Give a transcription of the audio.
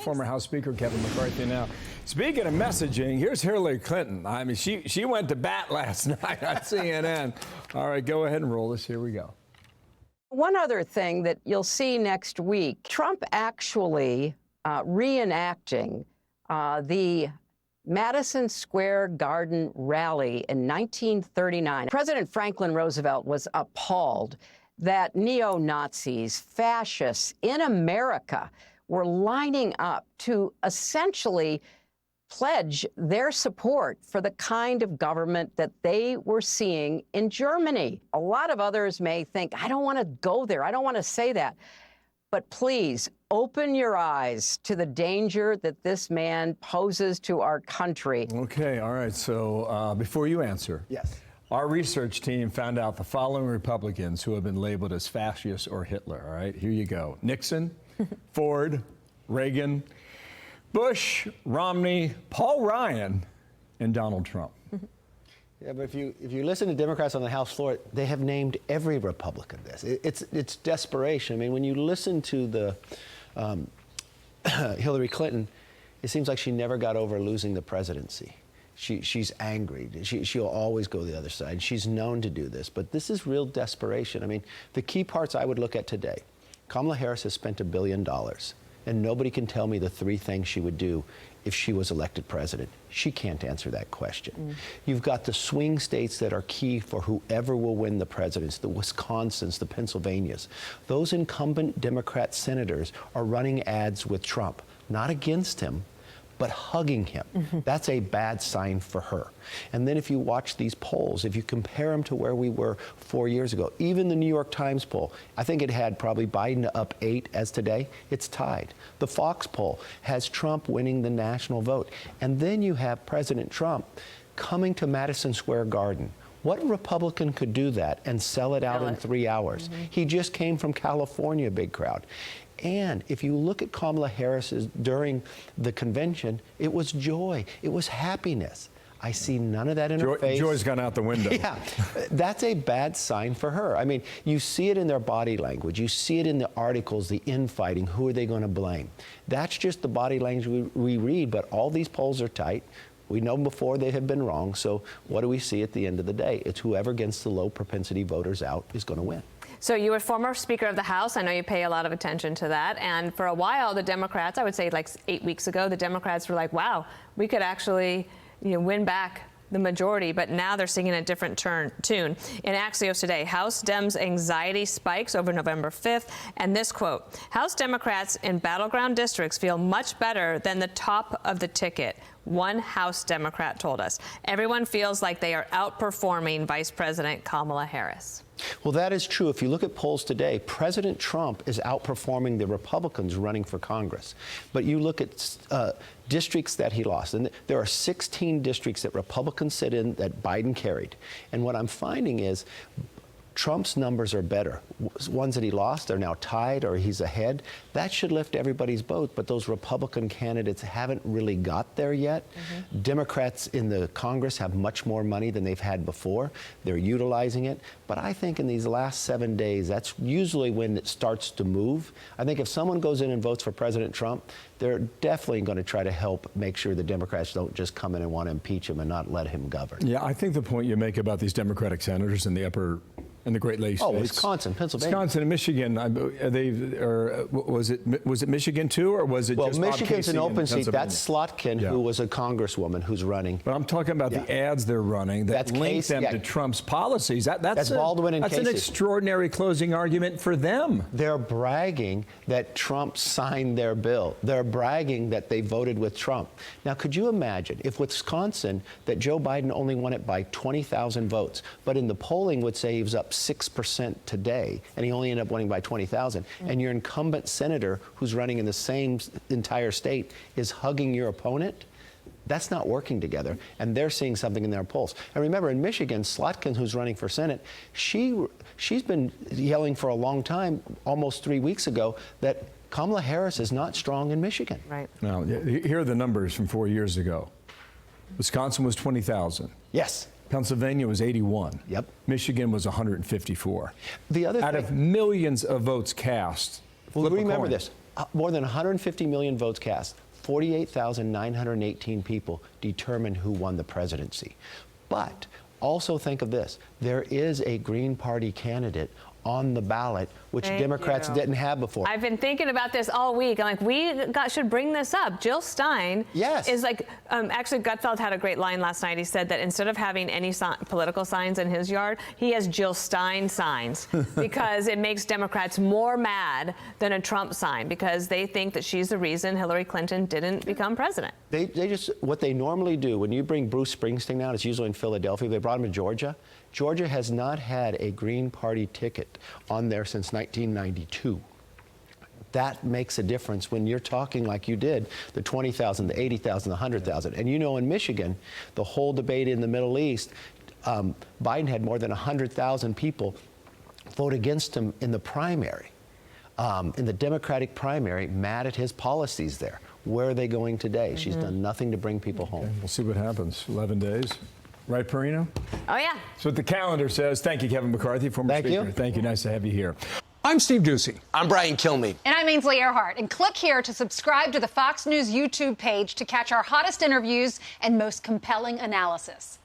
Former House Speaker Kevin McCarthy now. Speaking of messaging, here's Hillary Clinton. I mean, she went to bat last night on CNN. All right, go ahead and roll this. Here we go. One other thing that you'll see next week, Trump actually reenacting the Madison Square Garden rally in 1939. President Franklin Roosevelt was appalled that neo-Nazis, fascists in America were lining up to essentially pledge their support for the kind of government that they were seeing in Germany. A lot of others may think, I don't want to go there, I don't want to say that. But please, open your eyes to the danger that this man poses to our country. Okay, all right, so before you answer. Yes. Our research team found out the following Republicans who have been labeled as fascists or Hitler, all right? Here you go. Nixon, Ford, Reagan, Bush, Romney, Paul Ryan, and Donald Trump. Yeah, but if you listen to Democrats on the House floor, they have named every Republican this. It's desperation. I mean, when you listen to the Hillary Clinton, it seems like she never got over losing the presidency. She's angry. She'll always go the other side. She's known to do this, but this is real desperation. I mean, the key parts I would look at today. Kamala Harris has spent $1 billion, and nobody can tell me the three things she would do if she was elected president. She can't answer that question. You've got the swing states that are key for whoever will win the presidency, the Wisconsins, the Pennsylvanias. Those incumbent Democrat senators are running ads with Trump, not against him, but hugging him. That's a bad sign for her. And then if you watch these polls, if you compare them to where we were 4 years ago, even the New York Times poll, I think it had probably Biden up 8 as today. It's tied. The Fox poll has Trump winning the national vote. And then you have President Trump coming to Madison Square Garden. What Republican could do that and sell it out in 3 hours? He just came from California, big crowd. And if you look at Kamala Harris's during the convention, it was joy. It was happiness. I see none of that in her face. Joy's gone out the window. Yeah, that's a bad sign for her. I mean, you see it in their body language. You see it in the articles, the infighting. Who are they going to blame? That's just the body language we read, but all these polls are tight. We know before they have been wrong, so what do we see at the end of the day? It's whoever gets the low propensity voters out is going to win. So you were former Speaker of the House. I know you pay a lot of attention to that. And for a while, the Democrats, I would say like 8 weeks ago, the Democrats were like, wow, we could actually win back the majority, but now they're singing a different tune. In Axios today, House Dems' anxiety spikes over November 5th, and this quote, House Democrats in battleground districts feel much better than the top of the ticket, one House Democrat told us. Everyone feels like they are outperforming Vice President Kamala Harris. Well, that is true. If you look at polls today, President Trump is outperforming the Republicans running for Congress. But you look at districts that he lost, and there are 16 districts that Republicans sit in that Biden carried. And what I'm finding is Trump's numbers are better. Ones that he lost are now tied or he's ahead. That should lift everybody's boat, but those Republican candidates haven't really got there yet. Democrats in the Congress have much more money than they've had before. They're utilizing it. But I think in these last 7 days, that's usually when it starts to move. I think if someone goes in and votes for President Trump, they're definitely going to try to help make sure the Democrats don't just come in and want to impeach him and not let him govern. Yeah, I think the point you make about these Democratic senators in the Great Lakes states. Oh, Wisconsin, Pennsylvania. Wisconsin and Michigan. Was it Michigan too, or was it just Well, Michigan's an open seat. That's Slotkin, Yeah. who was a congresswoman who's running. But I'm talking about the ads they're running that link them to Trump's policies. That's Baldwin and Casey. That's an extraordinary closing argument for them. They're bragging that Trump signed their bill. They're bragging that they voted with Trump. Now, could you imagine if Wisconsin, that Joe Biden only won it by 20,000 votes, but in the polling would say he was up 6% today, and he only ended up winning by 20,000, and your incumbent senator who's running in the same entire state is hugging your opponent? That's not working together, and they're seeing something in their polls. And remember, in Michigan, Slotkin, who's running for Senate, she's been yelling for a long time, almost 3 weeks ago, that Kamala Harris is not strong in Michigan. Right. Now, here are the numbers from 4 years ago. Wisconsin was 20,000. Yes. Pennsylvania was 81. Yep. Michigan was 154. The other out thing, of millions of votes cast. well, remember this. more than 150 million votes cast. 48,918 people determine who won the presidency. But also think of this. There is a Green Party candidate on the ballot, which Democrats didn't have before. I've been thinking about this all week. I'm like, should bring this up. Jill Stein is like, actually, Gutfeld had a great line last night. He said that instead of having any political signs in his yard, he has Jill Stein signs because it makes Democrats more mad than a Trump sign because they think that she's the reason Hillary Clinton didn't become president. They just, what they normally do, when you bring Bruce Springsteen out, it's usually in Philadelphia. They brought him to Georgia. Georgia has not had a Green Party ticket on there since 1992. That makes a difference when you're talking like you did, the 20,000, the 80,000, the 100,000. And you know, in Michigan, the whole debate in the Middle East, Biden had more than 100,000 people vote against him in the primary, in the Democratic primary, mad at his policies there. Where are they going today? She's done nothing to bring people home. We'll see what happens. 11 days. Right, Perino? Oh, yeah. That's what the calendar says. Thank you, Kevin McCarthy, former Speaker. Thank you. Nice to have you here. I'm Steve Doocy. I'm Brian Kilmeade. And I'm Ainsley Earhart. And click here to subscribe to the Fox News YouTube page to catch our hottest interviews and most compelling analysis.